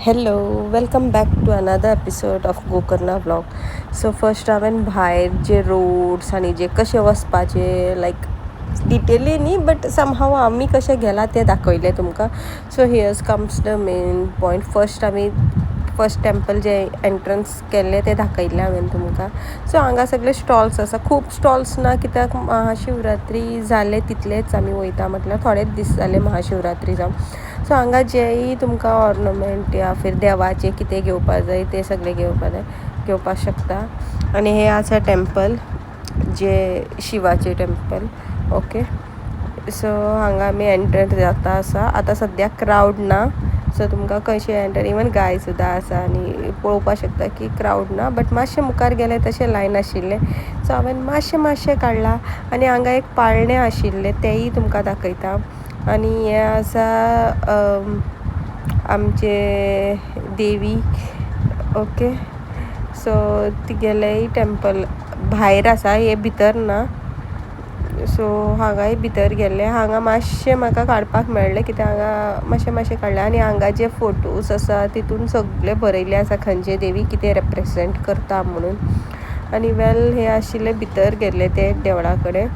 Hello, welcome back to another episode of Gokarna blog. So first हांवें भायर जे roads आनी जे कशे वचपाचे लायक डिटेली न्ही बट समहाव आमी कशे गेला ते दाखयले तुमकां. So here's comes the main point. First temple जे एंट्रन्स केल्ले ते दाखयल्ले हांवें तुमकां. सो हांगा सगळे स्टॉल्स आसा, खूब स्टॉल्स ना कित्याक महाशिवरात्री जाले तितलेच आमी वयता म्हटल्यार थोडेच दीस जाले महाशिवरात्री जावन. सो हांगा जेय तुमकां ऑर्नमेंट या फिर देवाचे कितें घेवपा जाय ते सगळे घेवपाक शकता. आनी हे आसा टेंपल जे शिवाचे टेंपल. ओके, सो हांगा आमी एंटर जाता आसा. आतां सद्याक क्रावड ना, सो तुमकां कशें एंटर इवन गाय सुद्दां आसा आनी पळोवपाक शकता की क्रावड ना. बट मातशें मुखार गेले तशें लायन आशिल्लें, सो हांवें मातशें काडलां. आनी हांगा एक पाळणें आशिल्लें तेंय तुमकां दाखयता. आनी हें आसा आमचे देवी. ओके, सो तिगेलेय टेंपल भायर आसा, हे भितर ना. सो हांगाय भितर गेल्ले. हांगा मातशें म्हाका काडपाक मेळ्ळें कित्याक हांगा मातशें काडलें. आनी हांगा जे फोटोज आसा तितून सगळे बरयल्ले आसा खंयचे देवी कितें रेप्रेजेंट करता म्हणून. आनी हे आशिल्ले भितर गेल्ले ते देवळा कडेन.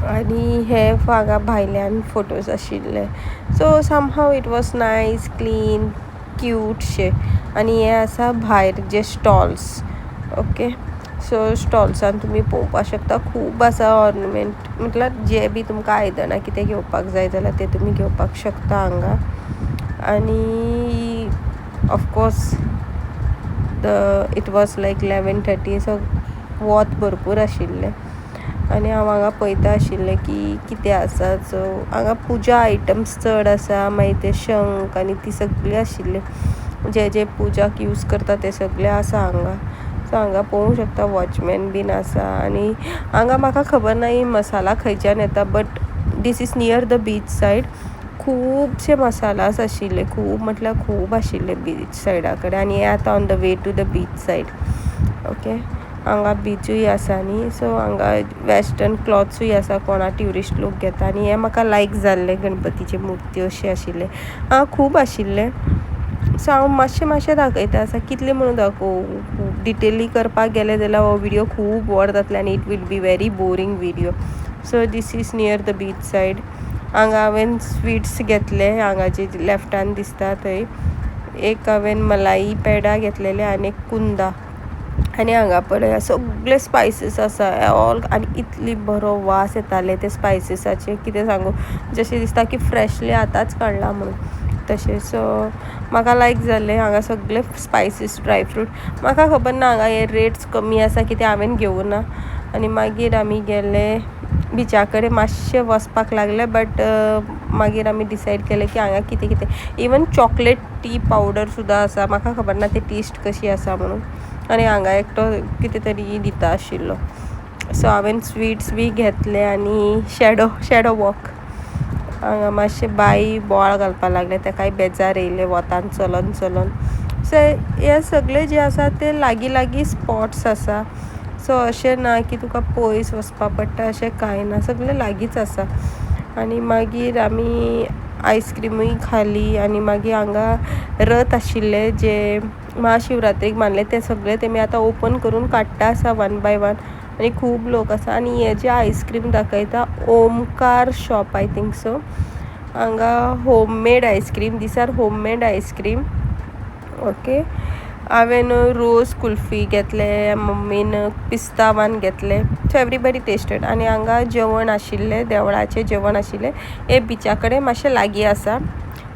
आनी हे हांगा भायल्यान फोटोज आशिल्ले. So somehow it was nice, clean, क्यूटशे. आनी हे आसा भायर जे स्टॉल्स. ओके, सो स्टॉल्सान तुमी पळोवपाक शकता खूब आसा ऑर्नमेंट, म्हटल्यार जे बी तुमकां आयदनां कितें घेवपाक जाय जाल्यार ते तुमी घेवपाक शकता हांगा. आनी of course it was like 11:30, so वोत भरपूर आशिल्लें. आनी हांव हांगा पळयता आशिल्लें की कितें आसा. सो हांगा पुजा आयटम्स चड आसा, मागीर ते शंख आनी ती सगळी आशिल्ली जे पुजाक यूज करता ते सगळे आसा हांगा. सो हांगा पळोवंक शकता वॉचमॅन बीन आसा. आनी हांगा म्हाका खबर ना ही मसाला खंयच्यान येता, but this is near the beach side. खुबशे मसालास आशिल्ले, खूब म्हटल्यार खूब आशिल्ले बीच सायडा कडेन. आनी हे आतां on the way to the beach side. Okay, हांगा बिचूय आसा न्ही, सो हांगा वेस्टर्न क्लॉथ्सूय आसा कोणा ट्युरिस्ट लोक घेता. आनी हे म्हाका लायक जाल्ले गणपतीचे मुर्ती अशे आशिल्ले. खूब आशिल्ले. सो हांव मातशें दाखयता आसा, कितले म्हणून दाखोवं. डिटेली करपाक गेले जाल्यार हो विडियो खूब वर जातले आनी it will be very boring video. So this is near the beach side. हांगा हांवें स्वीट्स घेतले, हांगा जे लेफ्टान दिसता थंय एक हांवें मलाई पेडा घेतलेले आनी एक कुंदा. आनी हांगा पळय सगळे स्पायसीस आसा ऑल. आनी इतली बरो वास येताले ते स्पायसिसाचे कितें सांगू. जशें दिसता की फ्रेशली आतांच काडला म्हणून तशें. सो म्हाका लायक जाल्ले हांगा सगळे स्पायसीस, ड्रायफ्रूट. म्हाका खबर ना हांगा हे रेट्स कमी आसा कितें, हांवें घेवं ना. आनी मागीर आमी गेले बिचा कडेन मातशें वचपाक लागले. बट मागीर आमी डिसायड केलें की हांगा कितें इवन चॉकलेट टी पावडर सुद्दां आसा. म्हाका खबर ना ती टेस्ट कशी आसा म्हणून. आनी हांगा एकटो कितें तरी दिता आशिल्लो. सो हांवें स्वीट्स बी घेतले. आनी शॅडो वॉक हांगा मातशें बाय बोवाळ घालपाक लागले, तेकाय बेजार येयले वतान चलून. सो हे सगळे जे आसा ते लागीं स्पॉट्स आसा. सो अशें ना की तुका पयस वचपा पडटा अशें कांय ना, सगळे लागींच आसा. आनी मागीर आमी आयस्क्रीमूय खाली. आनी मागीर हांगा रथ आशिल्ले जे महाशिवरात्रेक बांदले ते सगळे तेमी आतां ओपन करून काडटा आसा वन बाय वन. आनी खूब लोक आसा. आनी हे जे आयस्क्रीम दाखयता Omkar shop I think so. हांगा homemade ice cream, these are homemade ice cream. Okay, हांवें रोज कुल्फी घेतले, मम्मीन पिस्ता वन घेतले. So everybody tasted. आनी हांगा जेवण आशिल्लें, देवळाचें जेवण आशिल्लें. हे बिचा कडेन मातशें लागीं आसा.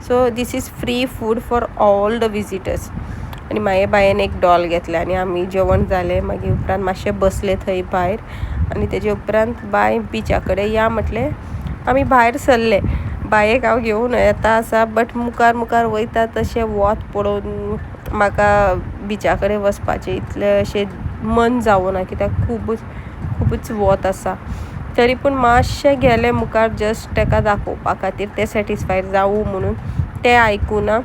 So this is free food for all the visitors. आनी मागीर बायेन एक डॉल घेतले. आनी आमी जेवण जालें मागीर उपरांत मातशें बसले थंय भायर. आनी तेजे उपरांत बाय बिचा कडेन या म्हटलें. आमी भायर सरले. बायेक हांव घेवन येता आसा, बट मुखार वयता तशें वोत पळोवन म्हाका बिचा कडेन वचपाचें इतलें अशें मन जावना कित्याक खुबूच वोत आसा. तरी पूण मातशें गेलें मुखार जस्ट तेका दाखोवपा खातीर, तें सॅटिस्फायड जावूं म्हणून. तें आयकुना.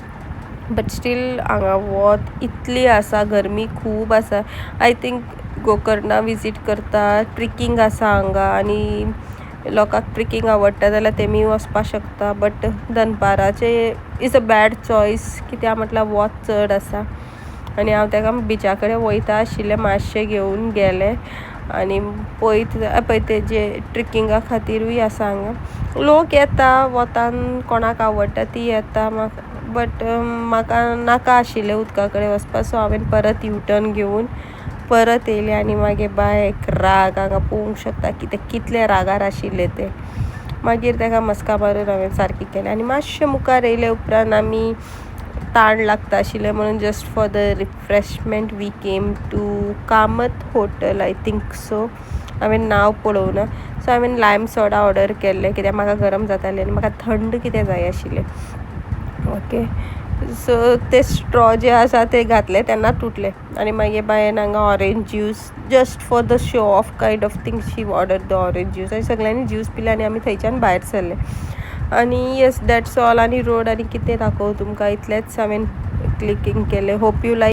बट स्टील हांगा वोत इतली आसा, गरमी खूब आसा. आय थिंक गोकर्णा विजीट करता, ट्रेकिंग आसा हांगा. आनी लोकांक ट्रेकिंग आवडटा जाल्यार तेमी वचपा शकता. बट दनपाराचे इज अ बॅड चॉयस, कित्याक म्हटल्यार वोत चड आसा. आनी हांव तेका बिचा कडेन वयता आशिल्लें मातशें घेवन गेलें आनी पळय तेजे ट्रेकिंगा खातीरूय आसा हांगा. लोक येता वतान, कोणाक आवडटा ती येता. बट म्हाका नाका आशिल्लें उदका कडेन वचपा, सो हांवें परत युटर्न घेवन परत येयलें. आनी मागीर बायक राग हांगा पळोवंक शकता कितले रागार आशिल्ले ते. मागीर तेका मस्का मारून हांवें सारकें केलें आनी मातशें मुखार येयले उपरांत आमी ताण लागता आशिल्लें म्हणून just for the refreshment we came to Kamat hotel, I think so. हांवें नांव पळोवना. सो हांवें लायम सोडा ऑर्डर केल्लें कित्याक म्हाका गरम जातालें आनी म्हाका थंड कितें जाय आशिल्लें. ओके, सो ते स्ट्रॉ जे आसा ते घातले तेन्ना तुटले. आनी मागीर बायन हांगा orange juice just for the show off kind of thing she order the orange juice. आनी सगळ्यांनी ज्यूस पिलें आनी आमी थंयच्यान भायर सरले. आनी येस, दॅट्स ऑल. आनी रोड आनी कितें दाखोव तुमकां, इतलेंच हांवें क्लिकींग केलें. Hope you like.